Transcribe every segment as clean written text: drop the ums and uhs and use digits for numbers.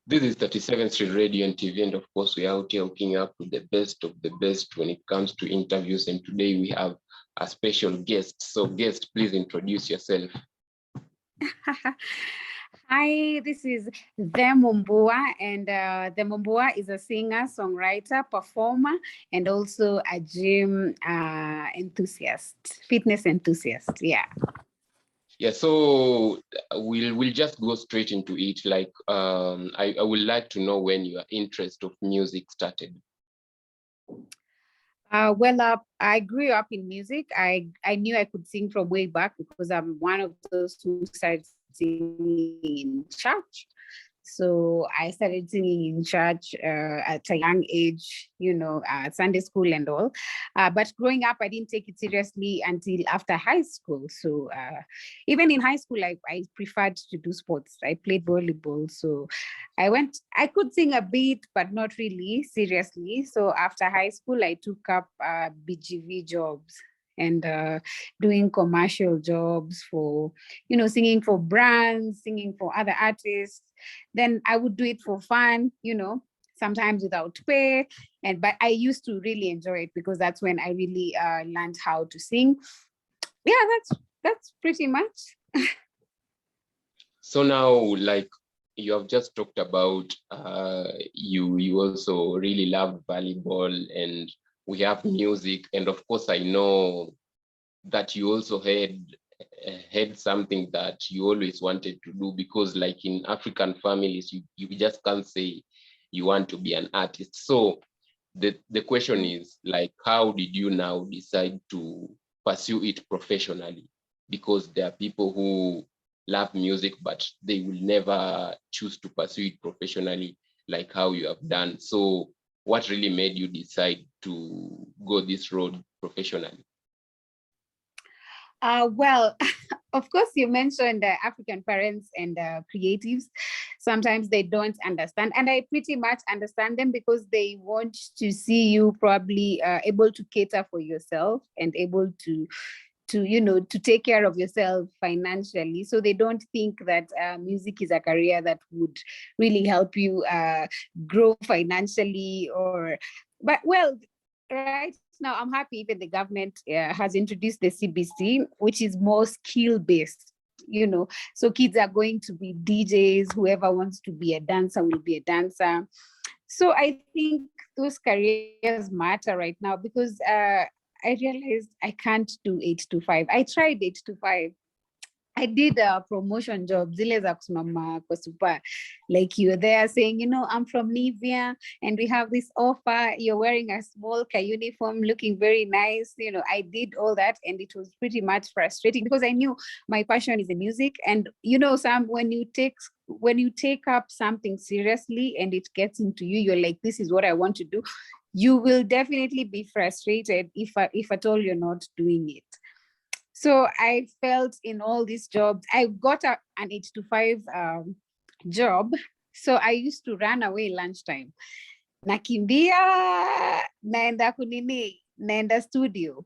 This is 37th Street Radio and TV, and of course, we're out here hooking up with the best of the best when it comes to interviews. And today we have a special guest. So, guest, please introduce yourself. Hi, this is the Mumbua, and the Mumbua is a singer, songwriter, performer, and also a gym enthusiast, fitness enthusiast. Yeah. Yeah, so we'll just go straight into it. Like, I would like to know when your interest of music started. I grew up in music. I knew I could sing from way back because I'm one of those who started singing in church. So I started singing in church at a young age, at Sunday school and all. But growing up, I didn't take it seriously until after high school. So even in high school, I preferred to do sports. I played volleyball. So I could sing a bit, but not really seriously. So after high school, I took up BGV jobs and doing commercial jobs for, singing for brands, singing for other artists. Then I would do it for fun, sometimes without pay. But I used to really enjoy it because that's when I really learned how to sing. Yeah, that's pretty much. So now, like you have just talked about, you also really love volleyball, and we have music, and of course I know that you also had something that you always wanted to do, because like in African families, you just can't say you want to be an artist. So the question is, like, how did you now decide to pursue it professionally? Because there are people who love music, but they will never choose to pursue it professionally like how you have done. So what really made you decide to go this road professionally? Well, of course, you mentioned African parents and creatives. Sometimes they don't understand, and I pretty much understand them because they want to see you probably able to cater for yourself and able to take care of yourself financially. So they don't think that music is a career that would really help you grow financially but well, right now I'm happy even the government has introduced the CBC, which is more skill based. So kids are going to be DJs, whoever wants to be a dancer will be a dancer. So I think those careers matter right now because I realized I can't do 8 to 5. I tried 8 to 5. I did a promotion job, zile za kusimama kwa super. Like you're there saying, I'm from Nivea and we have this offer. You're wearing a small uniform, looking very nice. I did all that and it was pretty much frustrating because I knew my passion is in music. And Sam, when you take up something seriously and it gets into you, you're like, this is what I want to do. You will definitely be frustrated if at all you're not doing it. So I felt in all these jobs, I got an 8 to 5 job. So I used to run away lunchtime. Nakimbia, naenda studio.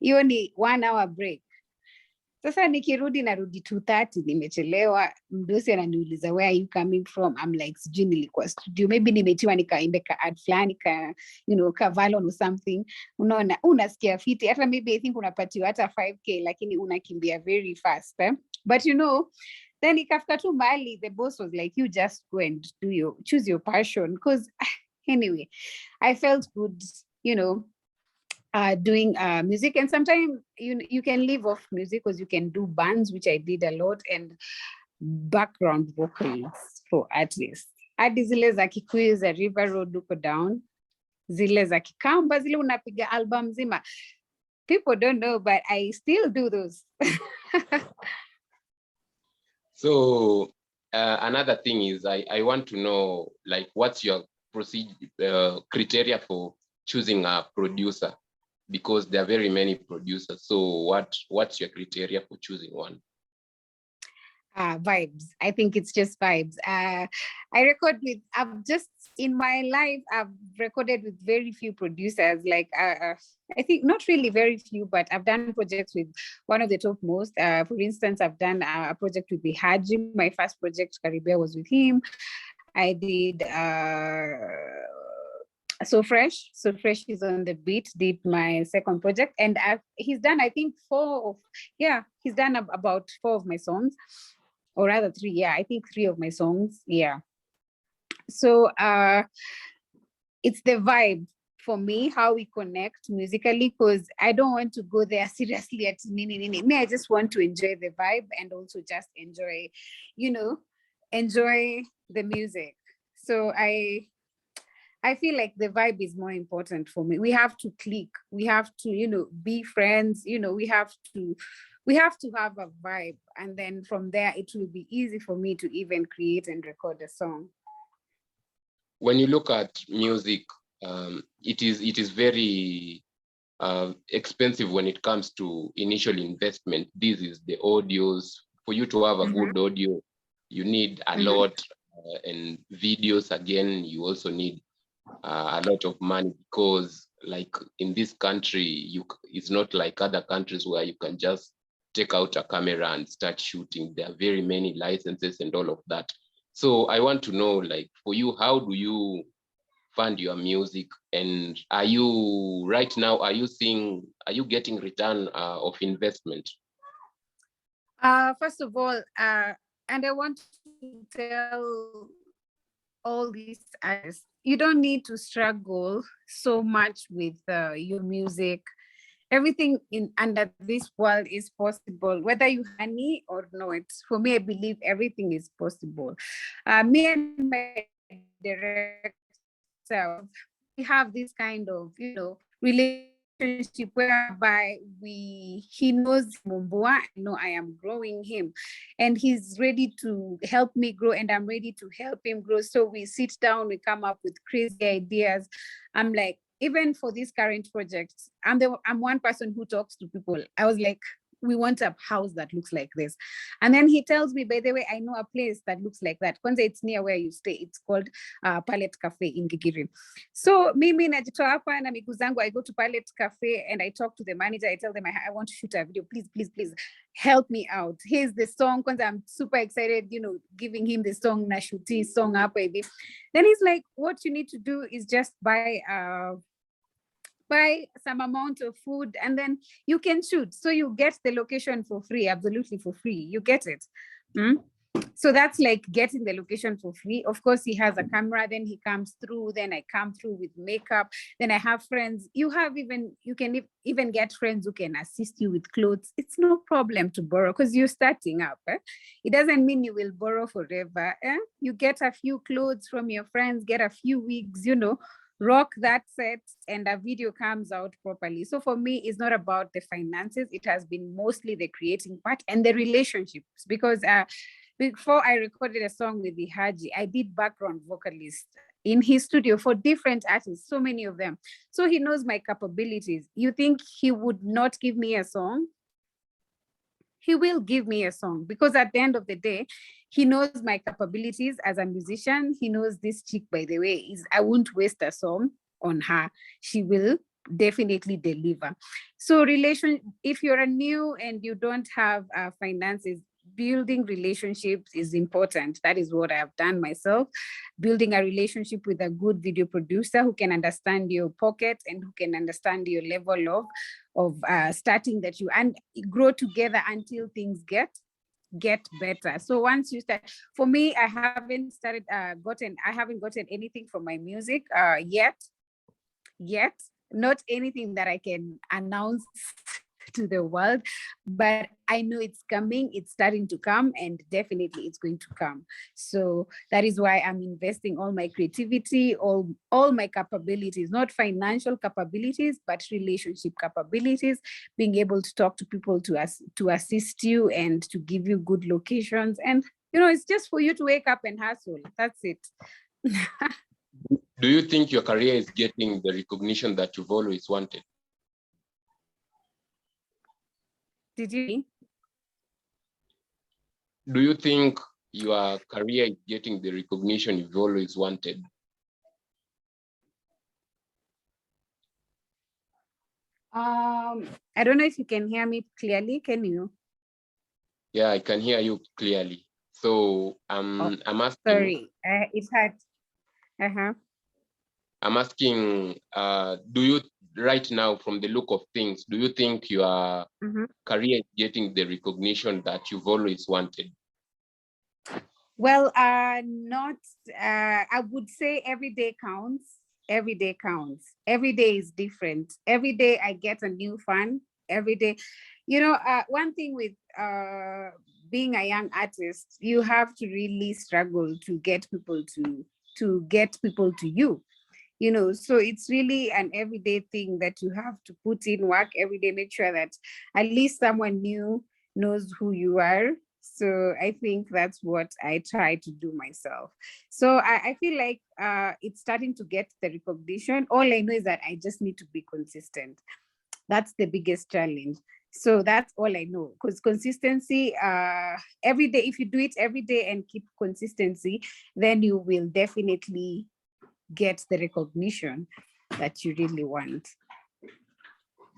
Hiyo ni 1 hour break. Sasa nikirudi narudi 2:30, nimechelewa. Mdosi ananiuliza, where are you coming from? I'm like, sijui nilikuwa studio. Maybe nimetiwa nikaimbe ka ad fulani ka Valon or something. Unaona, unasikia fiti. Hata maybe I think unapatiwa hata 5K, lakini unakimbia very fast. But then ikafika tu mahali, the boss was like, you just go and choose your passion. Because anyway, I felt good, doing music, and sometimes you can live off music because you can do bands, which I did a lot, and background vocals for artists. Hadi zile za Kikuyu za River Road uko down, zile za Kikamba, zile unapiga album zima. People don't know, but I still do those. So another thing is I want to know, like, what's your criteria for choosing a producer? Because there are very many producers. So what's your criteria for choosing one? Vibes. I think it's just vibes. In my life, I've recorded with very few producers. Like, I think not really very few, but I've done projects with one of the top most. For instance, I've done a project with the Haji. My first project, Caribbean, was with him. I did So Fresh. So Fresh is on the beat, did my second project. And he's done, I think, he's done about 4 of my songs, or rather 3. Yeah, I think 3 of my songs. Yeah. So it's the vibe for me, how we connect musically, because I don't want to go there seriously at me. I just want to enjoy the vibe and also just enjoy, enjoy the music. So I feel like the vibe is more important for me. We have to click. We have to, be friends. We have to have a vibe, and then from there it will be easy for me to even create and record a song. When you look at music, it is very expensive when it comes to initial investment. This is the audios. For you to have a good audio, you need a lot, and videos again, you also need a lot of money, because like in this country, it's not like other countries where you can just take out a camera and start shooting. There are very many licenses and all of that. So I want to know, like, for you, how do you fund your music? And are you getting return of investment? First of all, and I want to tell all these artists, you don't need to struggle so much with your music. Everything in under this world is possible, whether you have money or not. For me, I believe everything is possible. Me and my director, we have this kind of, relationship whereby he knows Mumbua, I know I am growing him, and he's ready to help me grow, and I'm ready to help him grow. So we sit down, we come up with crazy ideas. I'm like, even for this current project, I'm one person who talks to people. I was like, we want a house that looks like this. And then he tells me, by the way, I know a place that looks like that. Kwanza, it's near where you stay. It's called Palette Cafe in Gigiri. So mimi najitoa hapa na miguu zangu, I go to Palette Cafe and I talk to the manager. I tell them, I want to shoot a video. Please, please, please help me out. Here's the song. Kwanza, I'm super excited, giving him the song, na shuti song up, baby. Then he's like, what you need to do is just buy some amount of food and then you can shoot. So you get the location for free, absolutely for free. You get it. So that's like getting the location for free. Of course, he has a camera, then he comes through, then I come through with makeup, then I have friends. You can even get friends who can assist you with clothes. It's no problem to borrow because you're starting up. It doesn't mean you will borrow forever. You get a few clothes from your friends, get a few wigs, rock that set, and a video comes out properly. So for me, it's not about the finances. It has been mostly the creating part and the relationships, because before I recorded a song with Ihaji, I did background vocalist in his studio for different artists, so many of them. So he knows my capabilities. You think he would not give me a song? He will give me a song, because at the end of the day, he knows my capabilities as a musician. He knows this chick, by the way, I won't waste a song on her. She will definitely deliver. So if you're a new and you don't have finances, building relationships is important. That is what I have done myself. Building a relationship with a good video producer who can understand your pocket and who can understand your level of starting that you and grow together until things get better. So once you start, for me, I haven't gotten anything from my music yet, not anything that I can announce to the world, but I know it's coming, it's starting to come, and definitely it's going to come. So that is why I'm investing all my creativity, all my capabilities, not financial capabilities, but relationship capabilities, being able to talk to people to assist you and to give you good locations. And it's just for you to wake up and hustle. That's it. Do you think your career is getting the recognition that you've always wanted? Did you? Do you think your career is getting the recognition you've always wanted? I don't know if you can hear me clearly. Can you? Yeah, I can hear you clearly. So Oh, I'm asking, sorry, it had. Uh-huh. I'm asking, do you right now, from the look of things, do you think your Mhm. career is getting the recognition that you've always wanted? Well, not, I would say every day counts. Every day counts. Every day is different. Every day I get a new fan. Every day, one thing with being a young artist, you have to really struggle to get people to you. So it's really an everyday thing that you have to put in work every day, make sure that at least someone new knows who you are. So I think that's what I try to do myself. So I feel like it's starting to get the recognition. All I know is that I just need to be consistent. That's the biggest challenge. So that's all I know, because consistency, every day, if you do it every day and keep consistency, then you will definitely get the recognition that you really want.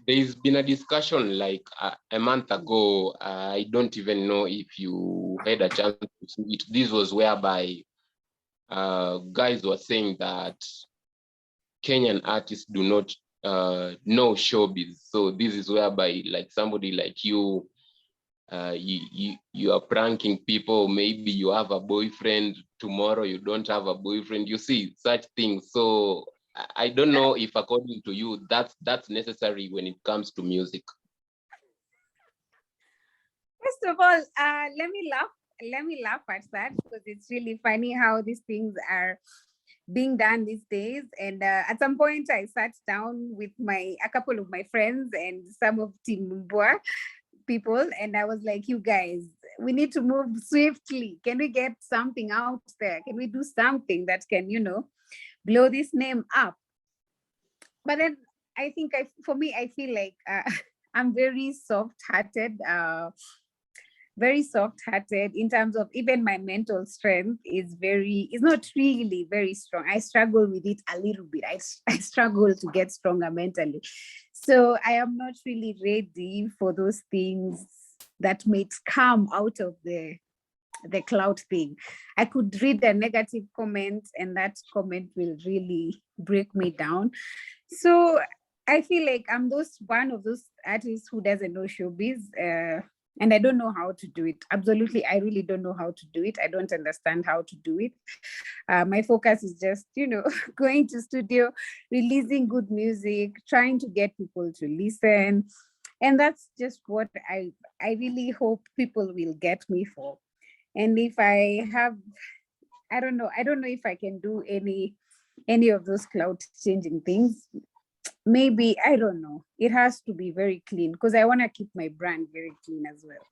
There's been a discussion like a month ago. I don't even know if you had a chance to see it. This was whereby guys were saying that Kenyan artists do not know showbiz. So this is whereby like somebody like you, you are pranking people. Maybe you have a boyfriend, tomorrow you don't have a boyfriend. You see such things. So I don't know if according to you that's necessary when it comes to music. First of all, let me laugh. Let me laugh at that, because it's really funny how these things are being done these days. And at some point, I sat down with a couple of my friends and some of Team Mumbua people, and I was like, "You guys, we need to move swiftly. Can we get something out there? Can we do something that can, blow this name up?" But then for me, I feel like I'm very soft-hearted in terms of even my mental strength is not really very strong. I struggle with it a little bit. I struggle to get stronger mentally. So I am not really ready for those things that might come out of the cloud thing. I could read a negative comment and that comment will really break me down. So I feel like I'm one of those artists who doesn't know showbiz, and I don't know how to do it. Absolutely, I really don't know how to do it. I don't understand how to do it. My focus is just, going to studio, releasing good music, trying to get people to listen, and that's just what I really hope people will get me for. And if I don't know if I can do any of those cloud changing things. Maybe, I don't know. It has to be very clean, because I want to keep my brand very clean as well.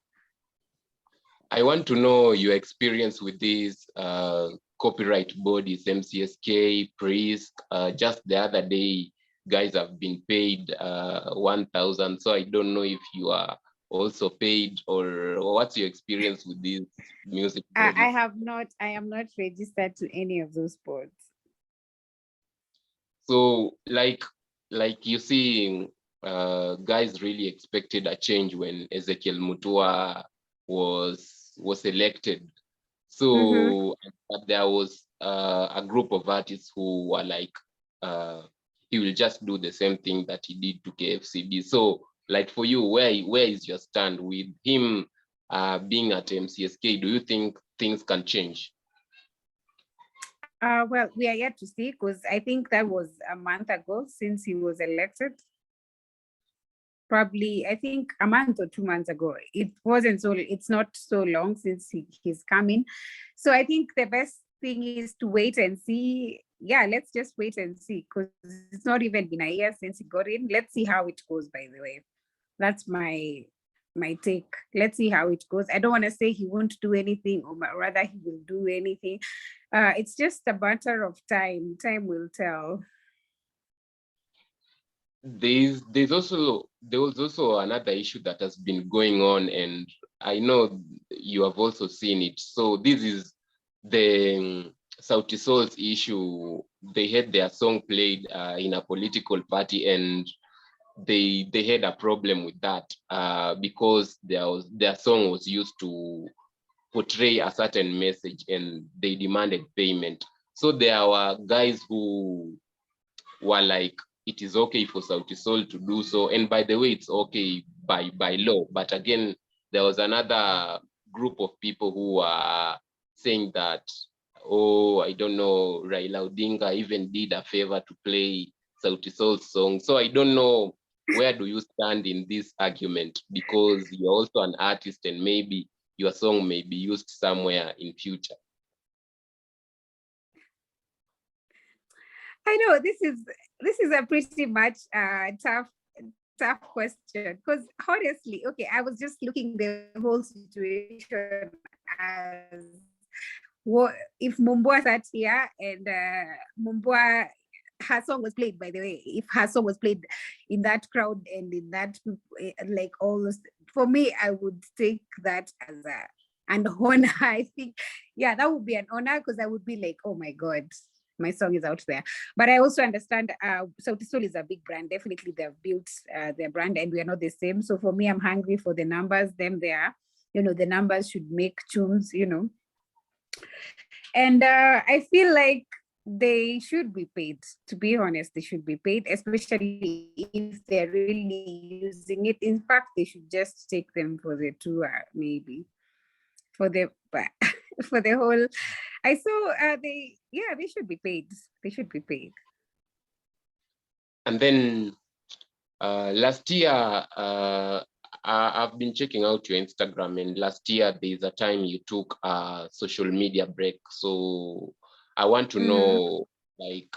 I want to know your experience with these copyright bodies, MCSK, Priest. Just the other day, guys have been paid 1,000. So I don't know if you are also paid, or what's your experience with these music bodies? I am not registered to any of those boards. So like you see, guys really expected a change when Ezekiel Mutua was elected. So but there was a group of artists who were like, he will just do the same thing that he did to KFCB. So like for you, where is your stand with him being at MCSK? Do you think things can change? Well, we are yet to see, because I think that was a month ago since he was elected. Probably, I think a month or 2 months ago. It's not so long since he's coming. So I think the best thing is to wait and see. Yeah, let's just wait and see, because it's not even been a year since he got in. Let's see how it goes, by the way. That's my take. Let's see how it goes. I don't want to say he won't do anything, or rather he will do anything. It's just a matter of time. Time will tell. There was also another issue that has been going on, and I know you have also seen it. So this is the Sauti Sol's issue. They had their song played in a political party, and they had a problem with that because their song was used to portray a certain message and they demanded payment. So there were guys who were like, it is okay for Sauti Sol to do so. And by the way, it's okay by law. But again, there was another group of people who were saying that, oh, I don't know, Raila Odinga even did a favor to play Sauti Sol's song. So I don't know, where do you stand in this argument? Because you're also an artist and maybe your song may be used somewhere in future. I know this is a pretty much tough question, because honestly, okay, I was just looking the whole situation as, what if Mumbua sat here and Mumbua, her song was played, by the way, if her song was played in that crowd and in that, like, all those, for me, I would take that as an honor. I think, yeah, that would be an honor, because I would be like, oh my God, my song is out there. But I also understand Sauti Sol is a big brand. Definitely they've built their brand and we are not the same. So for me, I'm hungry for the numbers. Them there, the numbers should make tunes, And I feel like they should be paid. To be honest, they should be paid, especially if they're really using it. In fact, they should just take them for the tour, maybe for the for the whole. I saw they should be paid. They should be paid. And then last year, I've been checking out your Instagram, and last year there's a time you took a social media break. So I want to know, like,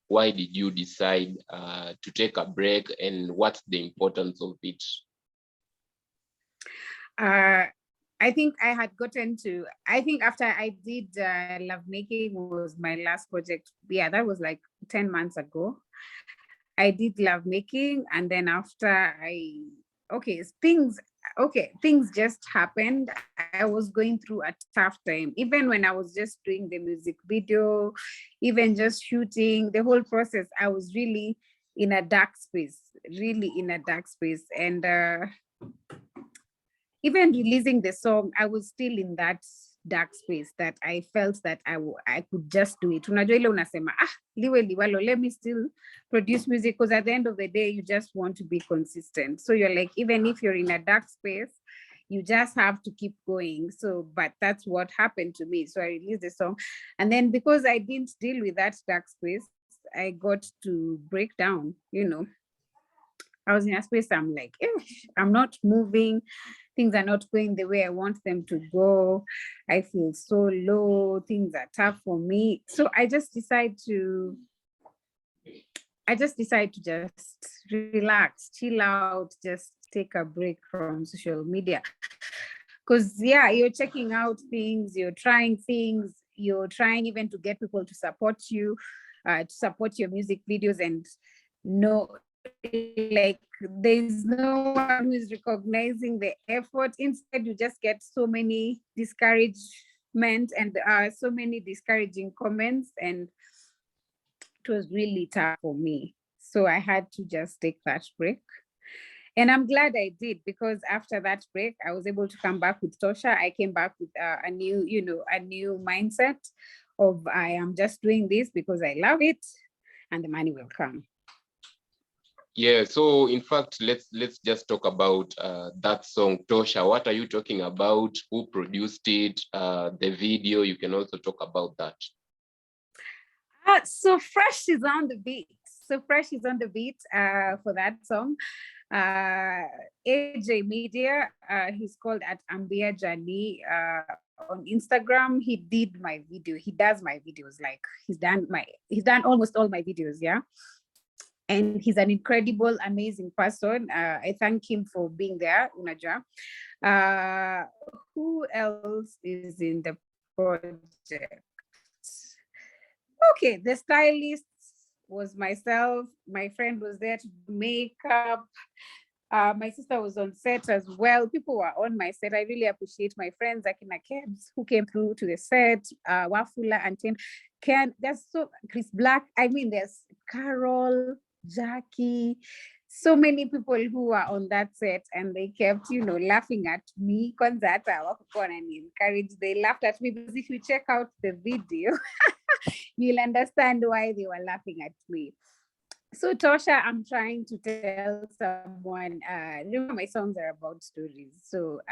why did you decide to take a break, and what's the importance of it? I think I had gotten to, I think after I did Lovemaking was my last project. Yeah, that was like 10 months ago. I did Lovemaking, and then after things just happened. I was going through a tough time. Even when I was just doing the music video, even just shooting, the whole process, I was really in a dark space, And even releasing the song, I was still in that dark space that I felt that I could just do it. Unajua ile unasema, liwe liwalo, let me still produce music, because at the end of the day, you just want to be consistent. So you're like, even if you're in a dark space, you just have to keep going. So, but that's what happened to me. So I released the song. And then because I didn't deal with that dark space, I got to break down, I was in a space, I'm like, I'm not moving. Things are not going the way I want them to go. I feel so low. Things are tough for me. So I just decide to just relax, chill out, just take a break from social media. Because you're checking out things, you're trying things, you're trying even to get people to support you, to support your music videos, and no, like, there's no one who is recognizing the effort. Instead, you just get so many discouragement and so many discouraging comments, and it was really tough for me. So I had to just take that break. And I'm glad I did, because after that break, I was able to come back with Tosha. I came back with a new mindset of, I am just doing this because I love it, and the money will come. Yeah, so in fact, let's just talk about that song, Tosha. What are you talking about? Who produced it? The video, you can also talk about that. So Fresh is on the beat. For that song. AJ Media, he's called at Ambia Jani on Instagram. He did my video. He does my videos. Like, he's done almost all my videos. Yeah. And he's an incredible, amazing person. I thank him for being there, Unaja. Who else is in the project? Okay, the stylist was myself. My friend was there to do makeup. My sister was on set as well. People were on my set. I really appreciate my friends, Akina Kebs, who came through to the set, Wafula and Tim. There's Chris Black. I mean, there's Carol, Jackie, so many people who were on that set, and they kept, laughing at me. They laughed at me because if you check out the video, you'll understand why they were laughing at me. So Tosha, I'm trying to tell someone, remember my songs are about stories. So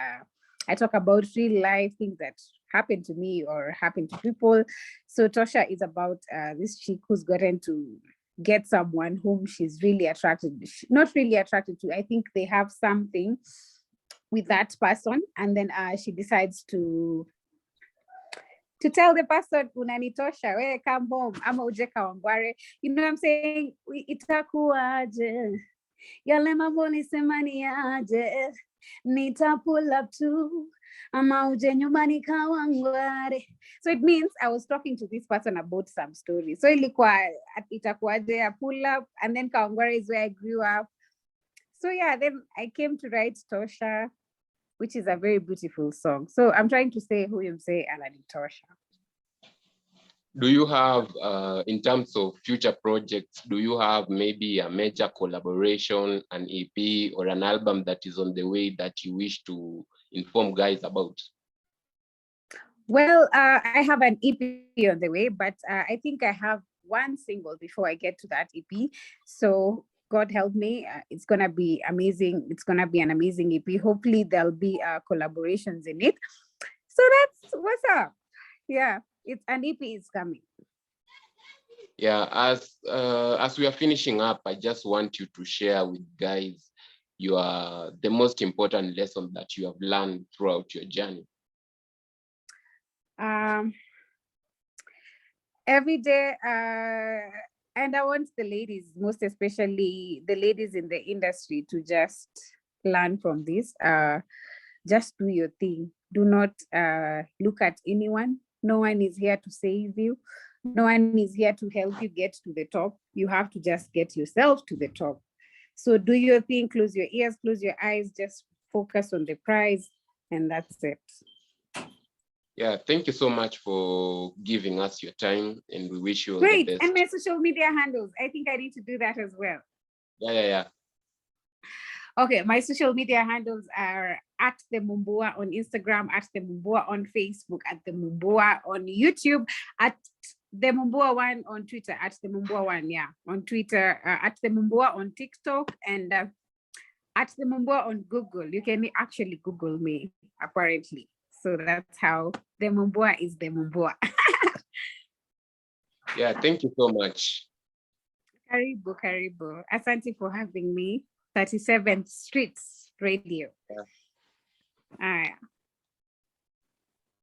I talk about real life things that happen to me or happen to people. So Tosha is about this chick who's gotten to get someone whom she's really attracted, not really attracted to. I think they have something with that person. And then she decides to tell the person, unanitosha, we come home, ama uje Kawangware. You know what I'm saying? Itakuwaje, yale mambo nisema ni aje, nita pull up too, ama uje nyumbani Kawangware. So it means I was talking to this person about some story. So ilikuwa itakuwaje, I pull up, and then Kawangware is where I grew up. So yeah, then I came to write Tosha, which is a very beautiful song. So I'm trying to say who you say Alani Tosha. Do you have, in terms of future projects, do you have maybe a major collaboration, an EP or an album that is on the way that you wish to inform guys about? Well, I have an EP on the way, but I think I have one single before I get to that EP. So God help me, it's gonna be amazing. It's gonna be an amazing EP. Hopefully there'll be collaborations in it. So that's what's up. Yeah, it's an EP is coming. Yeah, as we are finishing up, I just want you to share with guys the most important lesson that you have learned throughout your journey. Every day, and I want the ladies, most especially the ladies in the industry, to just learn from this. Just do your thing. Do not look at anyone. No one is here to save you. No one is here to help you get to the top. You have to just get yourself to the top. So do your thing, close your ears, close your eyes, just focus on the prize, and that's it. Yeah, thank you so much for giving us your time, and we wish you all Great. the best. And my social media handles, I think I need to do that as well. Yeah. Okay, my social media handles are at the Mumbua on Instagram, at the Mumbua on Facebook, at the Mumbua on YouTube, at the Mumbua one on Twitter, at the Mumbua one, on Twitter, at the Mumbua on TikTok, and at the Mumbua on Google. You can actually Google me, apparently. So that's how the Mumbua is the Mumbua. Yeah, thank you so much. Karibu. Asante for having me. 37th Streets Radio. Yeah. All right.